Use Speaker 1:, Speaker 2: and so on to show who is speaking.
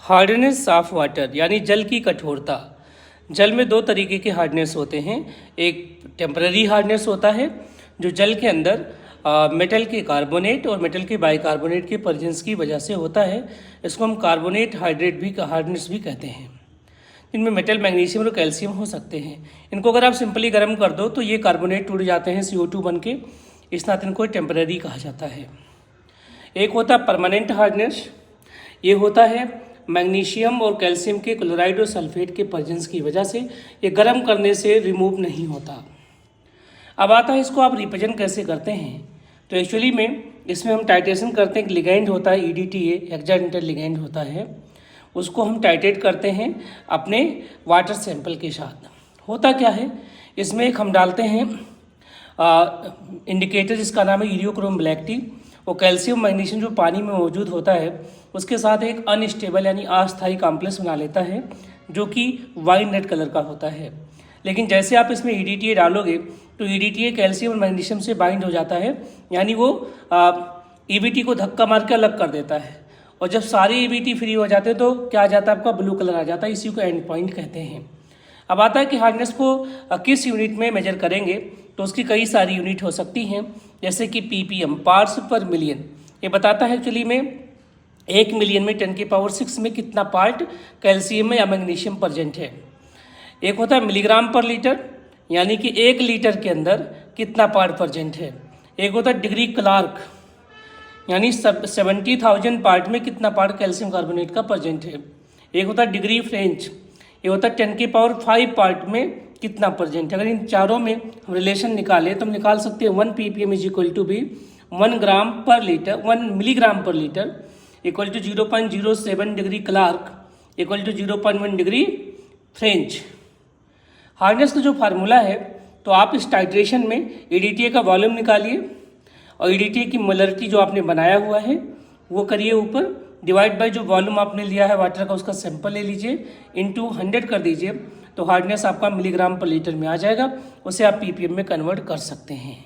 Speaker 1: Hardness of water यानी जल की कठोरता। जल में दो तरीके के हार्डनेस होते हैं। एक टेम्पररी हार्डनेस होता है जो जल के अंदर मेटल के कार्बोनेट और मेटल के बाइकार्बोनेट के प्रेजेंस की वजह से होता है। इसको हम कार्बोनेट हार्डनेस भी कहते हैं। इनमें मेटल, मैग्नीशियम और कैल्शियम हो सकते हैं। इनको अगर आप सिंपली गर्म कर दो तो ये कार्बोनेट टूट जाते हैं CO2 बन के। इस नाते इनको टेम्पररी कहा जाता है। एक होता है परमानेंट हार्डनेस। ये होता है मैग्नीशियम और कैल्शियम के क्लोराइड और सल्फेट के प्रेजेंस की वजह से ये गर्म करने से रिमूव नहीं होता। अब आता है इसको आप रिप्रेजेंट कैसे करते हैं। तो एक्चुअली में इसमें हम टाइट्रेशन करते हैं। एक लिगैंड होता है EDTA, हेक्साडेंटेट लिगैंड होता है, उसको हम टाइट्रेट करते हैं अपने वाटर सैंपल के साथ। होता क्या है, इसमें एक हम डालते हैं इंडिकेटर जिसका नाम है यूरियोक्रोम ब्लैक टी। वो कैल्शियम मैग्नीशियम जो पानी में मौजूद होता है उसके साथ एक अनस्टेबल यानी अस्थायी कॉम्प्लेक्स बना लेता है जो कि वाइन रेड कलर का होता है। लेकिन जैसे आप इसमें EDTA डालोगे तो EDTA कैल्शियम और मैग्नीशियम से बाइंड हो जाता है, यानी वो EBT को धक्का मार के अलग कर देता है। और जब सारे EBT फ्री हो जाते हैं तो क्या आ जाता है, आपका ब्लू कलर आ जाता है। इसी को एंड पॉइंट कहते हैं। अब आता है कि हार्डनेस को किस यूनिट में मेजर करेंगे, तो उसकी कई सारी यूनिट हो सकती हैं, जैसे कि PPM, पार्ट्स पर मिलियन। ये बताता है एक्चुअली में 1 मिलियन में 10⁶ में कितना पार्ट कैल्शियम या मैग्नीशियम प्रेजेंट है। एक होता है मिलीग्राम पर लीटर, यानी कि 1 लीटर के अंदर कितना पार्ट प्रेजेंट है। एक होता है डिग्री क्लार्क, यानी 70,000 पार्ट में कितना पार्ट कैल्शियम कार्बोनेट का प्रेजेंट है। एक होता है डिग्री फ्रेंच, ये होता है 10⁵ पार्ट में कितना प्रेजेंट है। अगर इन चारों में हम रिलेशन निकालें तो हम निकाल सकते हैं 1 ppm = भी 1 ग्राम पर लीटर, 1 मिलीग्राम पर litre = 0.07 degree Clarke = 0.1 degree French. Hardness का जो फार्मूला है, तो आप इस टाइट्रेशन में EDTA का वॉल्यूम निकालिए और EDTA की मोलरिटी जो आपने बनाया हुआ है वो करिए ऊपर, डिवाइड बाय जो वॉल्यूम आपने लिया है वाटर का उसका सैंपल ले लीजिए, इनटू 100 कर दीजिए, तो हार्डनेस आपका मिलीग्राम पर लीटर में आ जाएगा। उसे आप PPM में कन्वर्ट कर सकते हैं।